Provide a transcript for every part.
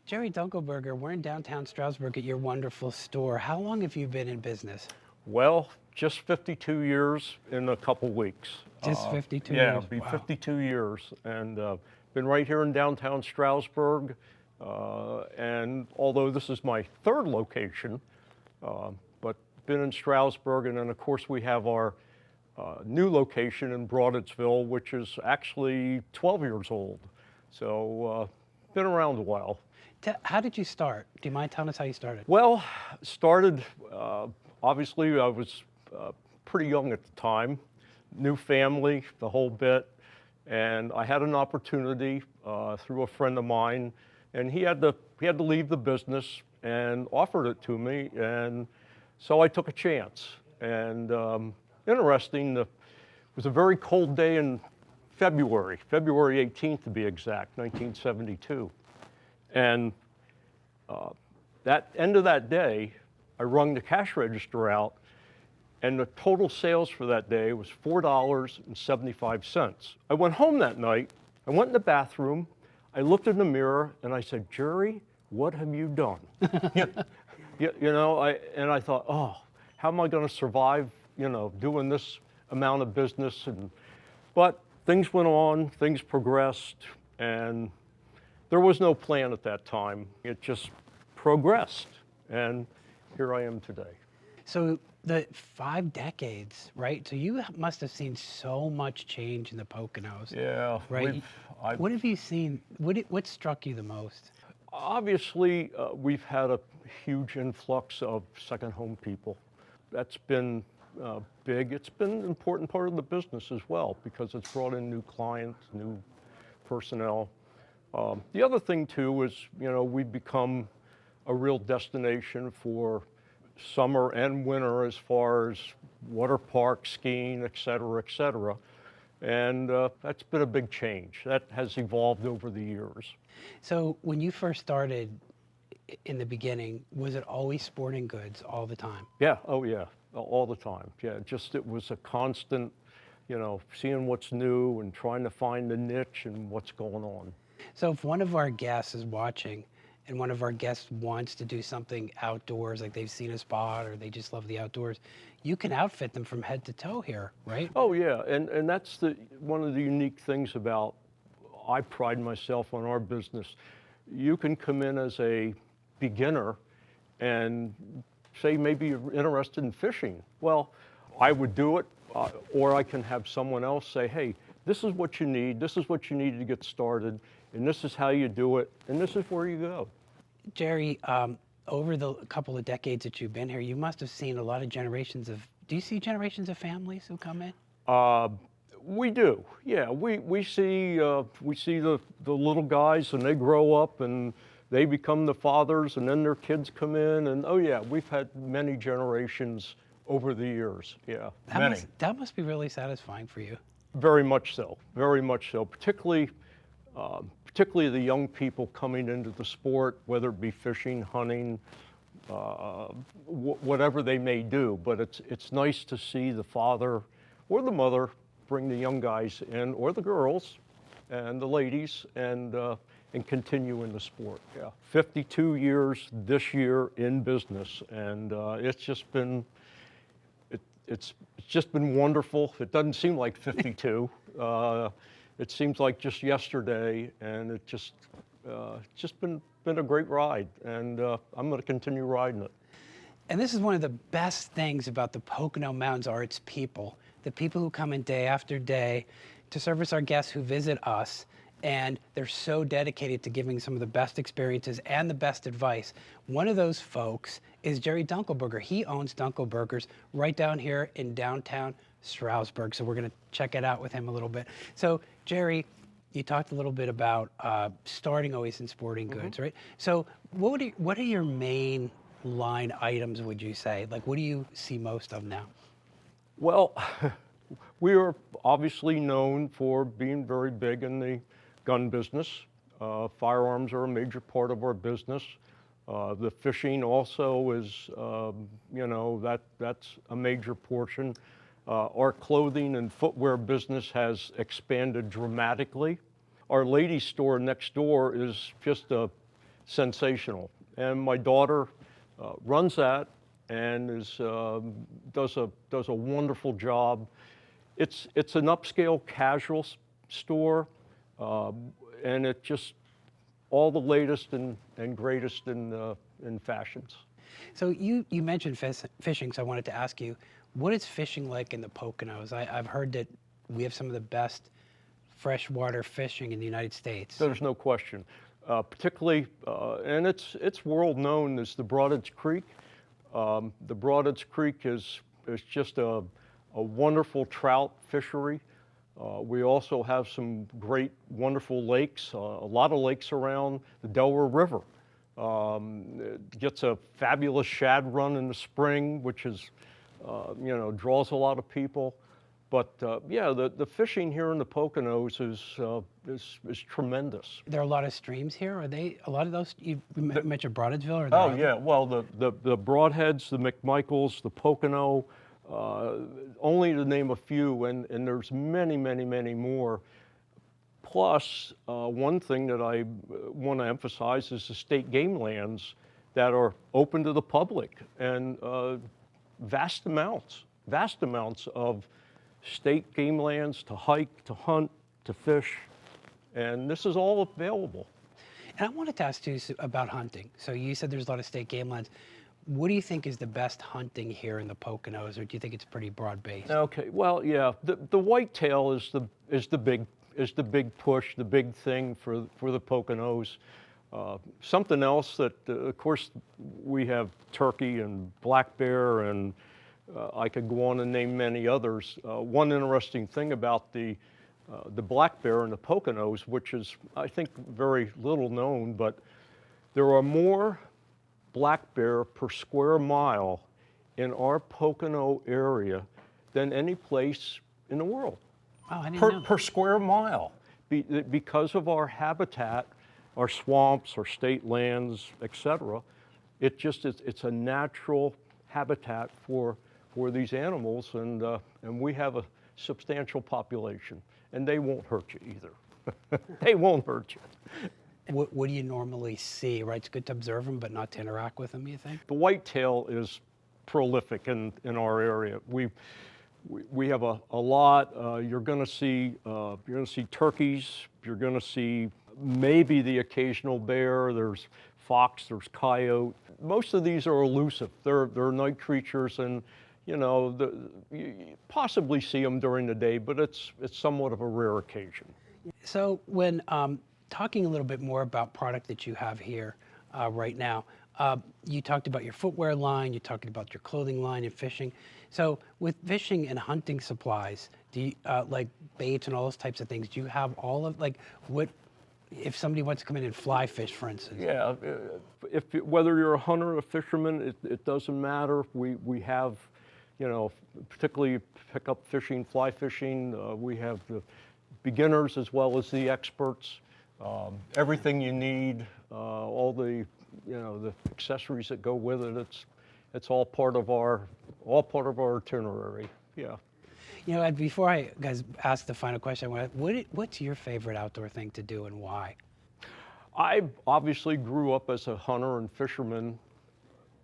Jerry Dunkelberger, we're in downtown Stroudsburg at your wonderful store. How long have you been in business? Well, just 52 years in a couple weeks. Just 52 Yeah, years. it'll be Wow. 52 years. And been right here in downtown Stroudsburg. And although this is my third location, but been in Stroudsburg. And then, of course, we have our new location in Broadensville, which is actually 12 years old. So been around a while. How did you start? Do you mind telling us how you started? Well, started, obviously I was pretty young at the time, new family, the whole bit, and I had an opportunity through a friend of mine, and he had to leave the business and offered it to me, and so I took a chance. And interesting, it was a very cold day in February 18th to be exact, 1972. And that end of that day, I rung the cash register out, and the total sales for that day was $4.75. I went home that night, I went in the bathroom, I looked in the mirror, and I said, Jerry, what have you done? I thought, oh, how am I going to survive, doing this amount of business? But things went on, things progressed, and there was no plan at that time. It just progressed, and here I am today. So the 5 decades, right? So you must have seen so much change in the Poconos. Yeah. Right. What have you seen? What struck you the most? Obviously, we've had a huge influx of second home people. That's been big. It's been an important part of the business as well because it's brought in new clients, new personnel. The other thing too is, we've become a real destination for summer and winter as far as water parks, skiing, et cetera, et cetera. And that's been a big change. That has evolved over the years. So when you first started in the beginning, was it always sporting goods all the time? Yeah, oh yeah, all the time. Yeah, it was a constant, seeing what's new and trying to find the niche and what's going on. So if one of our guests is watching and one of our guests wants to do something outdoors, like they've seen a spot or they just love the outdoors, you can outfit them from head to toe here, right? Oh yeah, and that's one of the unique things about, I pride myself on our business. You can come in as a beginner and say maybe you're interested in fishing. Well, I would do it, or I can have someone else say, hey, this is what you need to get started, and this is how you do it, and this is where you go. Jerry, over the couple of decades that you've been here, you must have seen a lot of generations of, do you see generations of families who come in? We do, yeah. We see the little guys, and they grow up and they become the fathers, and then their kids come in, and oh yeah, we've had many generations over the years, yeah, many. That must be really satisfying for you. Very much so, particularly the young people coming into the sport, whether it be fishing, hunting, whatever they may do. But it's nice to see the father or the mother bring the young guys in, or the girls and the ladies, and continue in the sport. Yeah, 52 years this year in business, and it's just been wonderful. It doesn't seem like 52. It seems like just yesterday, and it's just been a great ride, and I'm going to continue riding it. And this is one of the best things about the Pocono Mountains are its people. The people who come in day after day to service our guests who visit us, and they're so dedicated to giving some of the best experiences and the best advice. One of those folks is Jerry Dunkelberger. He owns Dunkelberger's right down here in downtown Stroudsburg. So we're going to check it out with him a little bit. So Jerry, you talked a little bit about starting always in sporting goods, right? So what are your main line items, would you say? Like, what do you see most of now? Well, we are obviously known for being very big in the gun business. Firearms are a major part of our business. The fishing also is, that's a major portion. Our clothing and footwear business has expanded dramatically. Our ladies store next door is just a sensational. And my daughter runs that and does a wonderful job. It's an upscale casual store, and it just all the latest and greatest in fashions. So you mentioned fishing, so I wanted to ask you, what is fishing like in the Poconos? I've heard that we have some of the best freshwater fishing in the United States. There's no question. Particularly, and it's world known as the Broadheads Creek. The Broadheads Creek is just a wonderful trout fishery. We also have some great, wonderful lakes, a lot of lakes around the Delaware River. It gets a fabulous shad run in the spring, which is, draws a lot of people. But yeah, the fishing here in the Poconos is tremendous. There are a lot of streams here. Are they a lot of those? You mentioned Broadheadsville, or Oh yeah, well the Broadheads, the McMichaels, the Pocono, only to name a few, and there's many more. Plus, one thing that I want to emphasize is the state game lands that are open to the public, and vast amounts of state game lands to hike, to hunt, to fish, and this is all available. And I wanted to ask you about hunting. So you said there's a lot of state game lands. What do you think is the best hunting here in the Poconos, or do you think it's pretty broad-based? Okay, well, yeah, the whitetail is the big push, the big thing for the Poconos. Something else that, of course, we have turkey and black bear, and I could go on and name many others. One interesting thing about the black bear in the Poconos, which is, I think, very little known, but there are more black bear per square mile in our Pocono area than any place in the world. Wow, I didn't know that. Per square mile, because of our habitat, our swamps, our state lands, etc. It's a natural habitat for these animals, and we have a substantial population, and they won't hurt you either. They won't hurt you. What do you normally see, right? It's good to observe them, but not to interact with them, you think? The whitetail is prolific in our area. We have a lot. You're going to see turkeys. You're going to see maybe the occasional bear. There's fox. There's coyote. Most of these are elusive. They're night creatures, and you possibly see them during the day, but it's somewhat of a rare occasion. So when talking a little bit more about product that you have here right now, you talked about your footwear line, you talked about your clothing line and fishing. So with fishing and hunting supplies, do you, like baits and all those types of things, do you have all of, like, what, if somebody wants to come in and fly fish, for instance? Yeah, whether you're a hunter or a fisherman, it doesn't matter. We have, particularly pick up fishing, fly fishing, we have the beginners as well as the experts. Everything you need, all the accessories that go with it. It's all part of our itinerary. Yeah. And before I ask the final question, what's your favorite outdoor thing to do and why? I obviously grew up as a hunter and fisherman.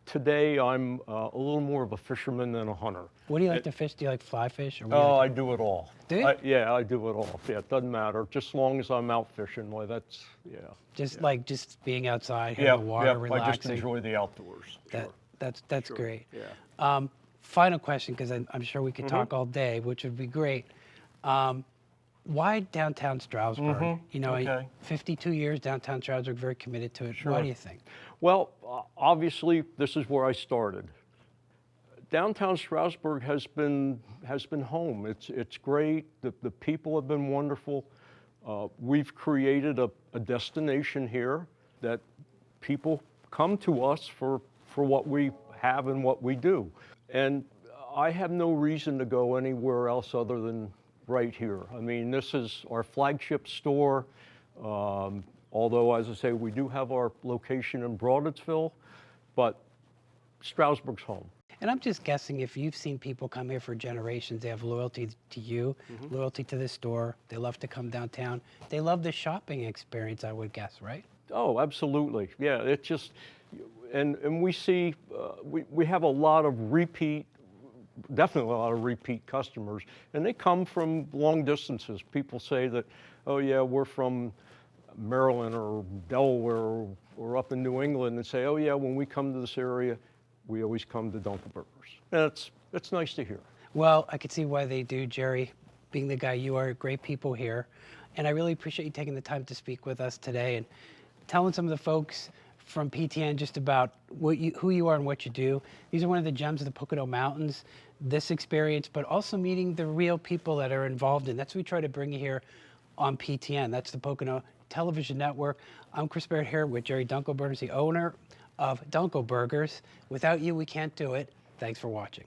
Today, I'm a little more of a fisherman than a hunter. What do you like to fish? Do you like fly fish? Oh, I do it all. Do you? Yeah, I do it all. Yeah, it doesn't matter. Just as long as I'm out fishing, well, that's, yeah. Just being outside, in the water, relaxing. I just enjoy the outdoors. Sure. That's Sure. great. Yeah. Final question, because I'm sure we could talk all day, which would be great. Why downtown Stroudsburg? Okay. 52 years downtown Stroudsburg, very committed to it. Sure. Why do you think? Well, obviously, this is where I started. Downtown Stroudsburg has been home. It's great. The people have been wonderful. We've created a destination here that people come to us for what we have and what we do. And I have no reason to go anywhere else other than right here. I mean, this is our flagship store. Although, as I say, we do have our location in Broadheadsville, but Stroudsburg's home. And I'm just guessing, if you've seen people come here for generations, they have loyalty to you, loyalty to the store. They love to come downtown. They love the shopping experience, I would guess, right? Oh, absolutely. Yeah, it just, and we see, we have a lot of repeat, definitely a lot of repeat customers, and they come from long distances. People say that, oh yeah, we're from Maryland or Delaware or up in New England, and say, oh yeah, when we come to this area, we always come to Dunkelberger's. And it's nice to hear. Well, I could see why they do, Jerry. Being the guy you are, great people here. And I really appreciate you taking the time to speak with us today and telling some of the folks from PTN just about who you are and what you do. These are one of the gems of the Pocono Mountains, this experience, but also meeting the real people that are involved in. That's what we try to bring you here on PTN. That's the Pocono Television Network. I'm Chris Barrett here with Jerry Dunkelberger, the owner of Dunkelberger's. Without you, we can't do it. Thanks for watching.